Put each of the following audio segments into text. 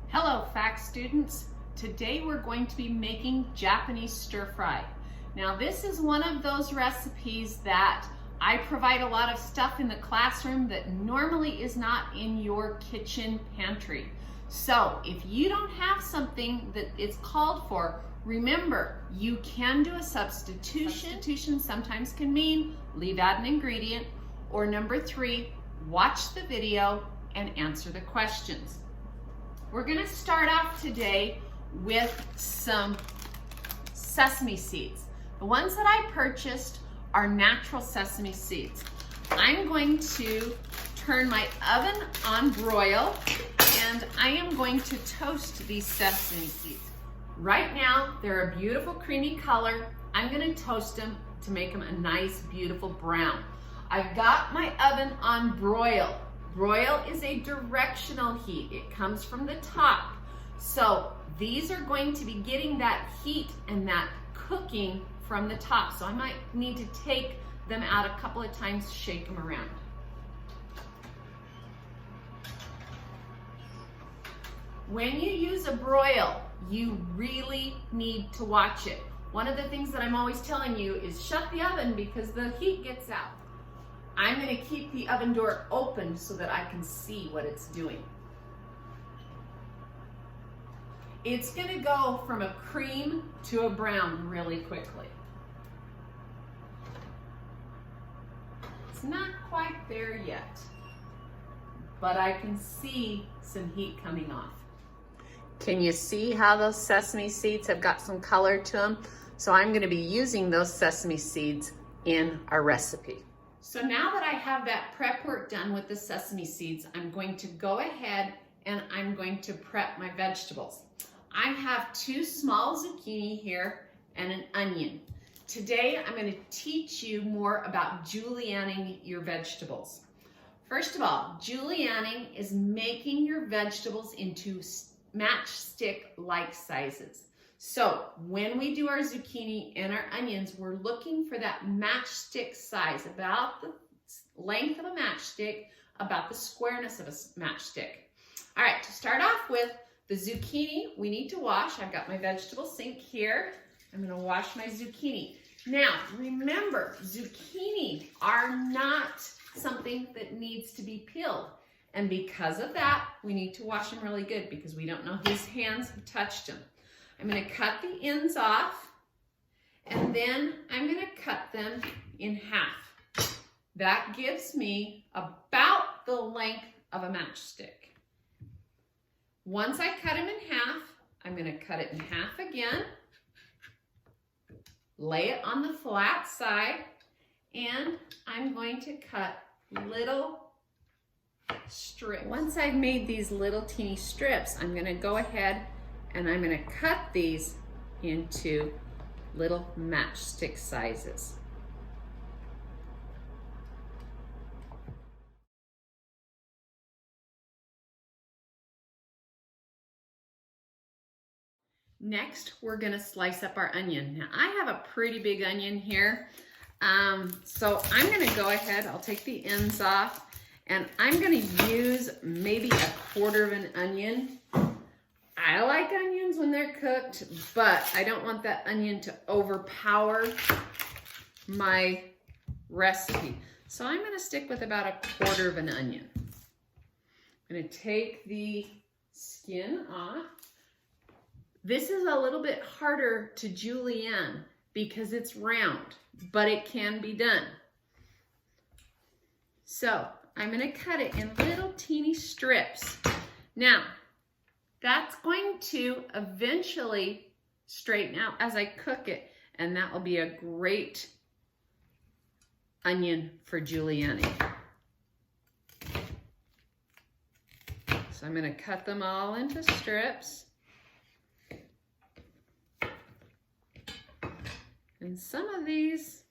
Hello, FACS students. Today we're going to be making Japanese stir fry. Now this is one of those recipes that I provide a lot of stuff in the classroom that normally is not in your kitchen pantry. So if you don't have something that it's called for, remember, you can do a substitution. Substitution sometimes can mean leave out an ingredient, or number 3, watch the video and answer the questions. We're gonna start off today with some sesame seeds. The ones that I purchased are natural sesame seeds. I'm going to turn my oven on broil and I am going to toast these sesame seeds. Right now, they're a beautiful creamy color. I'm gonna toast them to make them a nice, beautiful brown. I've got my oven on broil. Broil is a directional heat. It comes from the top. So these are going to be getting that heat and that cooking from the top. So I might need to take them out a couple of times, shake them around. When you use a broil, you really need to watch it. One of the things that I'm always telling you is shut the oven because the heat gets out. I'm going to keep the oven door open so that I can see what it's doing. It's going to go from a cream to a brown really quickly. It's not quite there yet, but I can see some heat coming off. Can you see how those sesame seeds have got some color to them? So I'm going to be using those sesame seeds in our recipe. So now that I have that prep work done with the sesame seeds, I'm going to go ahead and I'm going to prep my vegetables. I have 2 small zucchini here and an onion. Today I'm going to teach you more about julienning your vegetables. First of all, julienning is making your vegetables into matchstick-like sizes. So when we do our zucchini and our onions, we're looking for that matchstick size, about the length of a matchstick, about the squareness of a matchstick. All right, to start off with the zucchini, we need to wash. I've got my vegetable sink here. I'm gonna wash my zucchini. Now, remember, zucchini are not something that needs to be peeled. And because of that, we need to wash them really good because we don't know whose hands have touched them. I'm going to cut the ends off and then I'm going to cut them in half. That gives me about the length of a matchstick. Once I cut them in half, I'm going to cut it in half again, lay it on the flat side, and I'm going to cut little strips. Once I've made these little teeny strips, I'm going to go ahead and I'm going to cut these into little matchstick sizes. Next, we're going to slice up our onion. Now, I have a pretty big onion here, so I'm going to go ahead, I'll take the ends off, and I'm going to use maybe 1/4 of an onion. I like onions when they're cooked, but I don't want that onion to overpower my recipe. So I'm going to stick with about 1/4 of an onion. I'm going to take the skin off. This is a little bit harder to julienne because it's round, but it can be done. So I'm going to cut it in little teeny strips. Now, that's going to eventually straighten out as I cook it, and that will be a great onion for julienning. So I'm going to cut them all into strips. And some of these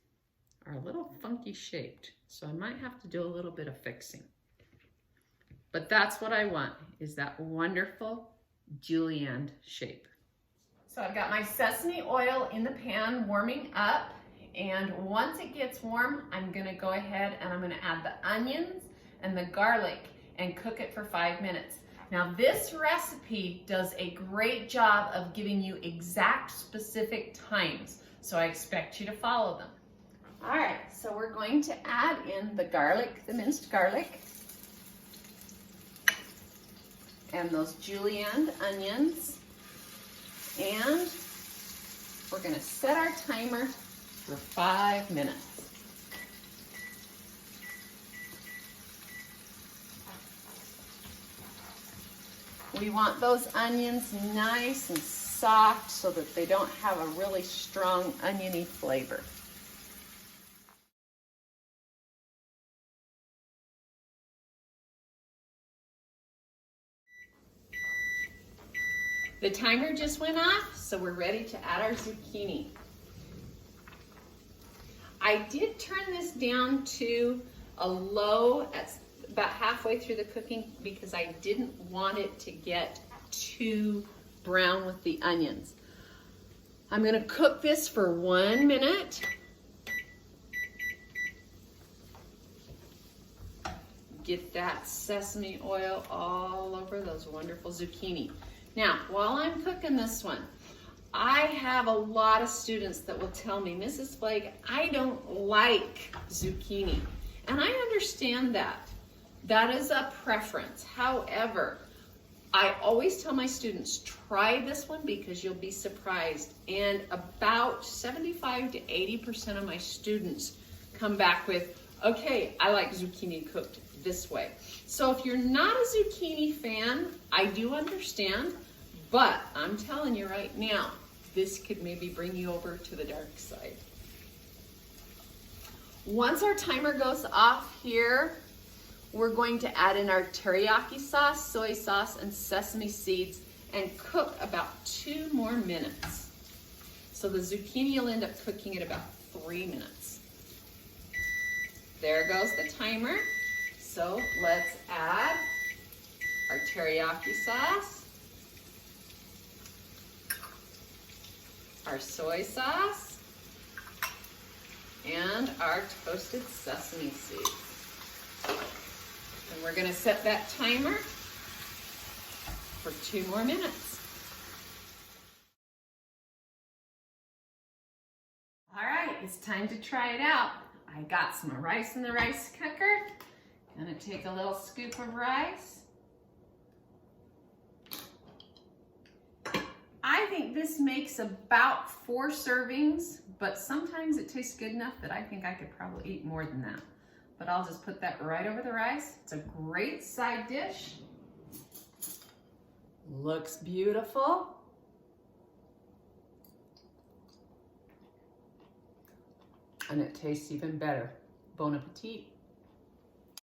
are a little funky shaped, so I might have to do a little bit of fixing. But that's what I want, is that wonderful julienne shape. So I've got my sesame oil in the pan warming up, And once it gets warm, I'm gonna go ahead and I'm gonna add the onions and the garlic and cook it for 5 minutes. Now this recipe does a great job of giving you exact specific times, so I expect you to follow them. All right, so we're going to add in the garlic, the minced garlic, and those julienned onions, and we're gonna set our timer for 5 minutes. We want those onions nice and soft so that they don't have a really strong oniony flavor. The timer just went off, so we're ready to add our zucchini. I did turn this down to a low at about halfway through the cooking because I didn't want it to get too brown with the onions. I'm gonna cook this for 1 minute. Get that sesame oil all over those wonderful zucchini. Now, while I'm cooking this one, I have a lot of students that will tell me, Mrs. Flake, I don't like zucchini. And I understand that. That is a preference. However, I always tell my students, try this one because you'll be surprised. And about 75 to 80% of my students come back with, okay, I like zucchini cooked this way. So if you're not a zucchini fan, I do understand, but I'm telling you right now, this could maybe bring you over to the dark side. Once our timer goes off here, we're going to add in our teriyaki sauce, soy sauce, and sesame seeds and cook about 2 more minutes. So the zucchini will end up cooking at about 3 minutes. There goes the timer. So let's add our teriyaki sauce, our soy sauce, and our toasted sesame seeds. And we're gonna set that timer for 2 more minutes. All right, it's time to try it out. I got some rice in the rice cooker. Gonna take a little scoop of rice. I think this makes about 4 servings, but sometimes it tastes good enough that I think I could probably eat more than that. But I'll just put that right over the rice. It's a great side dish. Looks beautiful. And it tastes even better. Bon appetit.